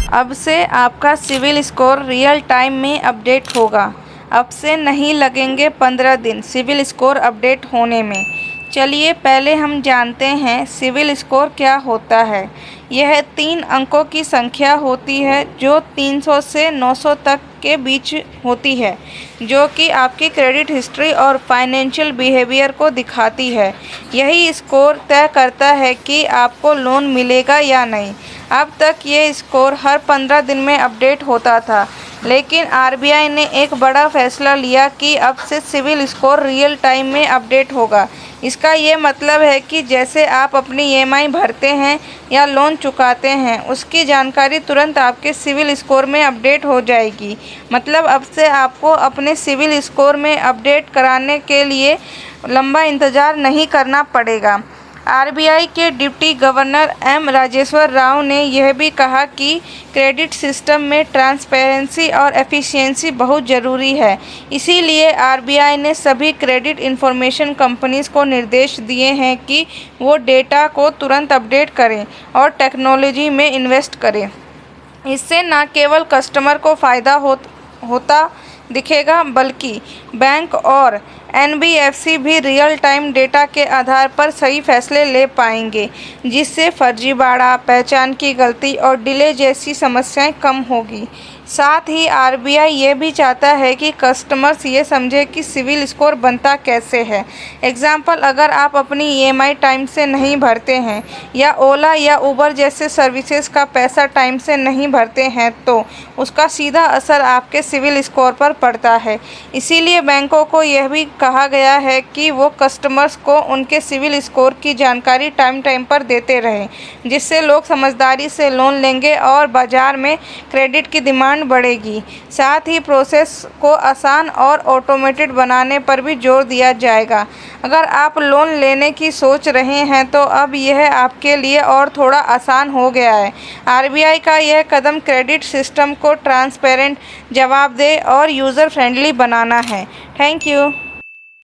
अब से आपका सिविल स्कोर रियल टाइम में अपडेट होगा। अब से नहीं लगेंगे 15 दिन सिविल स्कोर अपडेट होने में। चलिए पहले हम जानते हैं सिविल स्कोर क्या होता है। यह 3 अंकों की संख्या होती है जो 300 से 900 तक के बीच होती है, जो कि आपकी क्रेडिट हिस्ट्री और फाइनेंशियल बिहेवियर को दिखाती है। यही स्कोर तय करता है कि आपको लोन मिलेगा या नहीं। अब तक ये स्कोर हर 15 दिन में अपडेट होता था, लेकिन आरबीआई ने एक बड़ा फैसला लिया कि अब से सिविल स्कोर रियल टाइम में अपडेट होगा। इसका ये मतलब है कि जैसे आप अपनी ईएमआई भरते हैं या लोन चुकाते हैं, उसकी जानकारी तुरंत आपके सिविल स्कोर में अपडेट हो जाएगी। मतलब अब से आपको अपने सिविल स्कोर में अपडेट कराने के लिए लंबा इंतज़ार नहीं करना पड़ेगा। आरबीआई के deputy governor M Rajeshwar Rao ने यह भी कहा कि क्रेडिट सिस्टम में ट्रांसपेरेंसी और एफिशिएंसी बहुत ज़रूरी है। इसीलिए आरबीआई ने सभी क्रेडिट इंफॉर्मेशन कंपनीज को निर्देश दिए हैं कि वो डेटा को तुरंत अपडेट करें और टेक्नोलॉजी में इन्वेस्ट करें। इससे न केवल कस्टमर को फ़ायदा होता दिखेगा, बल्कि बैंक और एनबीएफसी भी रियल टाइम डेटा के आधार पर सही फैसले ले पाएंगे, जिससे फर्जीवाड़ा, पहचान की गलती और डिले जैसी समस्याएं कम होगी। साथ ही आरबीआई ये भी चाहता है कि कस्टमर्स ये समझे कि सिविल स्कोर बनता कैसे है। एग्जाम्पल, अगर आप अपनी ईएमआई टाइम से नहीं भरते हैं या ओला या उबर जैसे सर्विसेज का पैसा टाइम से नहीं भरते हैं, तो उसका सीधा असर आपके सिविल स्कोर पर पड़ता है। इसीलिए बैंकों को यह भी कहा गया है कि वो कस्टमर्स को उनके सिविल स्कोर की जानकारी टाइम टाइम पर देते रहें, जिससे लोग समझदारी से लोन लेंगे और बाज़ार में क्रेडिट की डिमांड बढ़ेगी। साथ ही प्रोसेस को आसान और ऑटोमेटेड बनाने पर भी जोर दिया जाएगा। अगर आप लोन लेने की सोच रहे हैं तो अब यह आपके लिए और थोड़ा आसान हो गया है। आरबीआई का यह कदम क्रेडिट सिस्टम को ट्रांसपेरेंट, जवाबदेह और यूज़र फ्रेंडली बनाना है। Thank you.